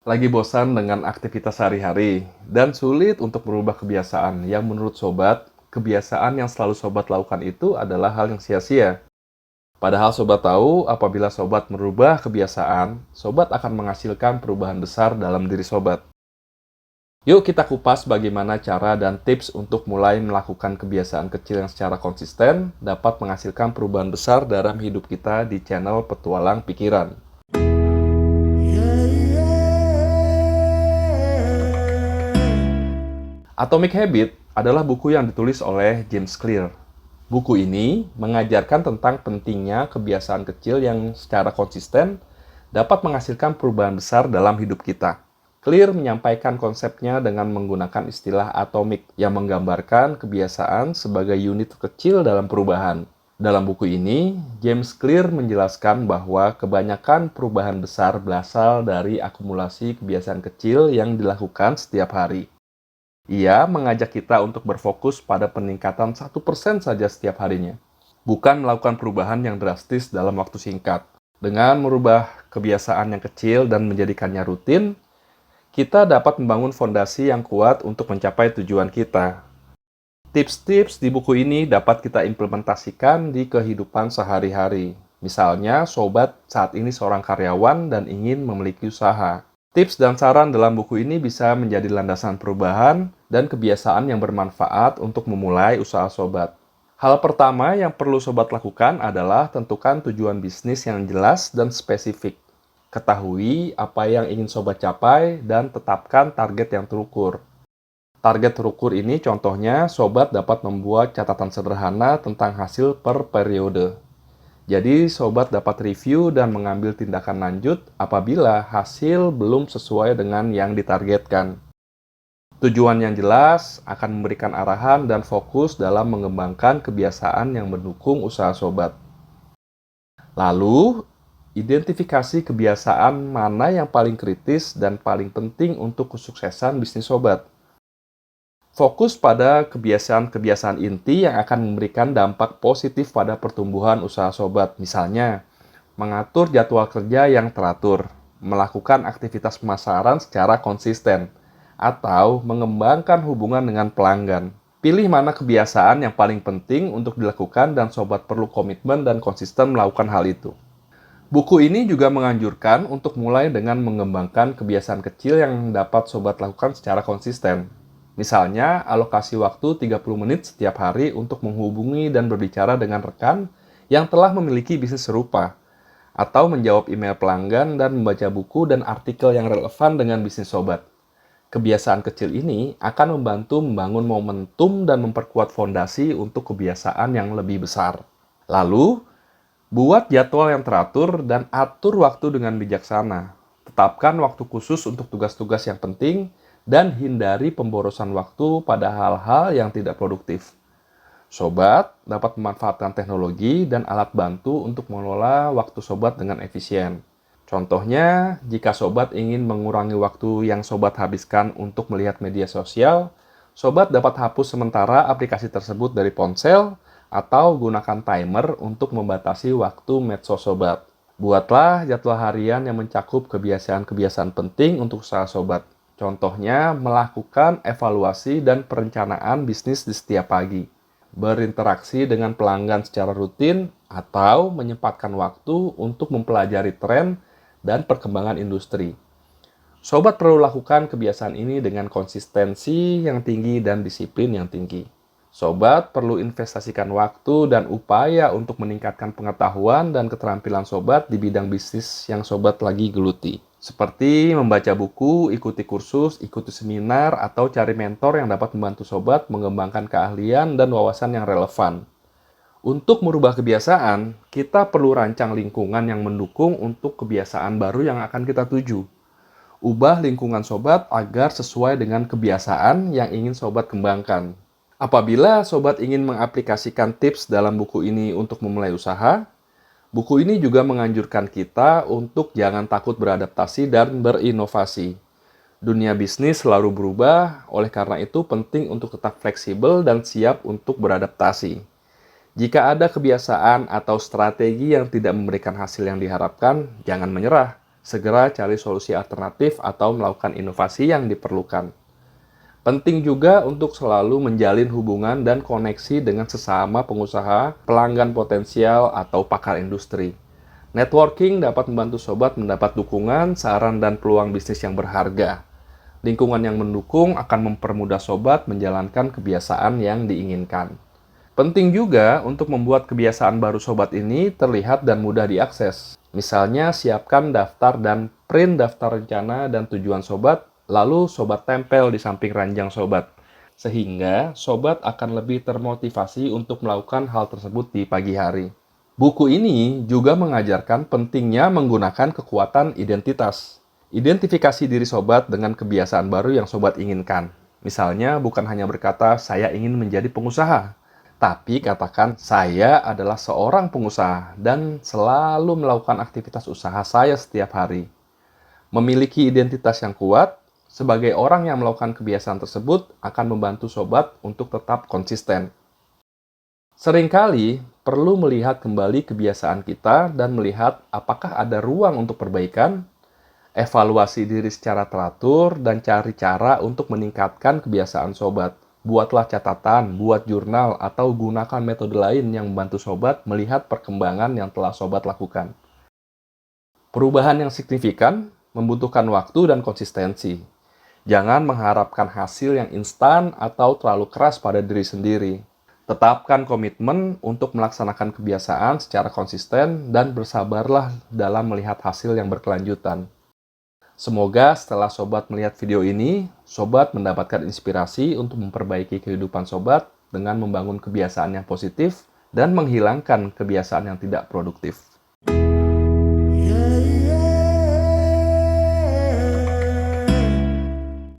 Lagi bosan dengan aktivitas sehari-hari dan sulit untuk merubah kebiasaan yang menurut sobat, kebiasaan yang selalu sobat lakukan itu adalah hal yang sia-sia. Padahal sobat tahu apabila sobat merubah kebiasaan, sobat akan menghasilkan perubahan besar dalam diri sobat. Yuk kita kupas bagaimana cara dan tips untuk mulai melakukan kebiasaan kecil yang secara konsisten dapat menghasilkan perubahan besar dalam hidup kita di channel Petualang Pikiran. Atomic Habit adalah buku yang ditulis oleh James Clear. Buku ini mengajarkan tentang pentingnya kebiasaan kecil yang secara konsisten dapat menghasilkan perubahan besar dalam hidup kita. Clear menyampaikan konsepnya dengan menggunakan istilah atomik yang menggambarkan kebiasaan sebagai unit kecil dalam perubahan. Dalam buku ini, James Clear menjelaskan bahwa kebanyakan perubahan besar berasal dari akumulasi kebiasaan kecil yang dilakukan setiap hari. Ia mengajak kita untuk berfokus pada peningkatan 1% saja setiap harinya, bukan melakukan perubahan yang drastis dalam waktu singkat. Dengan merubah kebiasaan yang kecil dan menjadikannya rutin, kita dapat membangun fondasi yang kuat untuk mencapai tujuan kita. Tips-tips di buku ini dapat kita implementasikan di kehidupan sehari-hari. Misalnya, sobat saat ini seorang karyawan dan ingin memiliki usaha. Tips dan saran dalam buku ini bisa menjadi landasan perubahan dan kebiasaan yang bermanfaat untuk memulai usaha sobat. Hal pertama yang perlu sobat lakukan adalah tentukan tujuan bisnis yang jelas dan spesifik. Ketahui apa yang ingin sobat capai dan tetapkan target yang terukur. Target terukur ini contohnya sobat dapat membuat catatan sederhana tentang hasil per periode. Jadi, sobat dapat review dan mengambil tindakan lanjut apabila hasil belum sesuai dengan yang ditargetkan. Tujuan yang jelas akan memberikan arahan dan fokus dalam mengembangkan kebiasaan yang mendukung usaha sobat. Lalu, identifikasi kebiasaan mana yang paling kritis dan paling penting untuk kesuksesan bisnis sobat. Fokus pada kebiasaan-kebiasaan inti yang akan memberikan dampak positif pada pertumbuhan usaha sobat. Misalnya, mengatur jadwal kerja yang teratur, melakukan aktivitas pemasaran secara konsisten, atau mengembangkan hubungan dengan pelanggan. Pilih mana kebiasaan yang paling penting untuk dilakukan dan sobat perlu komitmen dan konsisten melakukan hal itu. Buku ini juga menganjurkan untuk mulai dengan mengembangkan kebiasaan kecil yang dapat sobat lakukan secara konsisten. Misalnya, alokasi waktu 30 menit setiap hari untuk menghubungi dan berbicara dengan rekan yang telah memiliki bisnis serupa, atau menjawab email pelanggan dan membaca buku dan artikel yang relevan dengan bisnis sobat. Kebiasaan kecil ini akan membantu membangun momentum dan memperkuat fondasi untuk kebiasaan yang lebih besar. Lalu, buat jadwal yang teratur dan atur waktu dengan bijaksana. Tetapkan waktu khusus untuk tugas-tugas yang penting dan hindari pemborosan waktu pada hal-hal yang tidak produktif. Sobat dapat memanfaatkan teknologi dan alat bantu untuk mengelola waktu sobat dengan efisien. Contohnya, jika sobat ingin mengurangi waktu yang sobat habiskan untuk melihat media sosial, sobat dapat hapus sementara aplikasi tersebut dari ponsel atau gunakan timer untuk membatasi waktu medsos sobat. Buatlah jadwal harian yang mencakup kebiasaan-kebiasaan penting untuk usaha sobat. Contohnya, melakukan evaluasi dan perencanaan bisnis di setiap pagi, berinteraksi dengan pelanggan secara rutin, atau menyempatkan waktu untuk mempelajari tren dan perkembangan industri. Sobat perlu lakukan kebiasaan ini dengan konsistensi yang tinggi dan disiplin yang tinggi. Sobat perlu investasikan waktu dan upaya untuk meningkatkan pengetahuan dan keterampilan sobat di bidang bisnis yang sobat lagi geluti. Seperti membaca buku, ikuti kursus, ikuti seminar, atau cari mentor yang dapat membantu sobat mengembangkan keahlian dan wawasan yang relevan. Untuk merubah kebiasaan, kita perlu rancang lingkungan yang mendukung untuk kebiasaan baru yang akan kita tuju. Ubah lingkungan sobat agar sesuai dengan kebiasaan yang ingin sobat kembangkan. Apabila sobat ingin mengaplikasikan tips dalam buku ini untuk memulai usaha, buku ini juga menganjurkan kita untuk jangan takut beradaptasi dan berinovasi. Dunia bisnis selalu berubah, oleh karena itu penting untuk tetap fleksibel dan siap untuk beradaptasi. Jika ada kebiasaan atau strategi yang tidak memberikan hasil yang diharapkan, jangan menyerah. segera cari solusi alternatif atau melakukan inovasi yang diperlukan. Penting juga untuk selalu menjalin hubungan dan koneksi dengan sesama pengusaha, pelanggan potensial, atau pakar industri. Networking dapat membantu sobat mendapat dukungan, saran, dan peluang bisnis yang berharga. Lingkungan yang mendukung akan mempermudah sobat menjalankan kebiasaan yang diinginkan. Penting juga untuk membuat kebiasaan baru sobat ini terlihat dan mudah diakses. Misalnya, siapkan daftar dan print daftar rencana dan tujuan sobat, lalu sobat tempel di samping ranjang sobat. Sehingga sobat akan lebih termotivasi untuk melakukan hal tersebut di pagi hari. Buku ini juga mengajarkan pentingnya menggunakan kekuatan identitas. Identifikasi diri sobat dengan kebiasaan baru yang sobat inginkan. Misalnya, bukan hanya berkata, "Saya ingin menjadi pengusaha." Tapi katakan, "Saya adalah seorang pengusaha dan selalu melakukan aktivitas usaha saya setiap hari." Memiliki identitas yang kuat, sebagai orang yang melakukan kebiasaan tersebut akan membantu sobat untuk tetap konsisten. Seringkali perlu melihat kembali kebiasaan kita dan melihat apakah ada ruang untuk perbaikan, evaluasi diri secara teratur, dan cari cara untuk meningkatkan kebiasaan sobat. Buatlah catatan, buat jurnal, atau gunakan metode lain yang membantu sobat melihat perkembangan yang telah sobat lakukan. Perubahan yang signifikan membutuhkan waktu dan konsistensi. Jangan mengharapkan hasil yang instan atau terlalu keras pada diri sendiri. Tetapkan komitmen untuk melaksanakan kebiasaan secara konsisten dan bersabarlah dalam melihat hasil yang berkelanjutan. Semoga setelah sobat melihat video ini, sobat mendapatkan inspirasi untuk memperbaiki kehidupan sobat dengan membangun kebiasaan yang positif dan menghilangkan kebiasaan yang tidak produktif.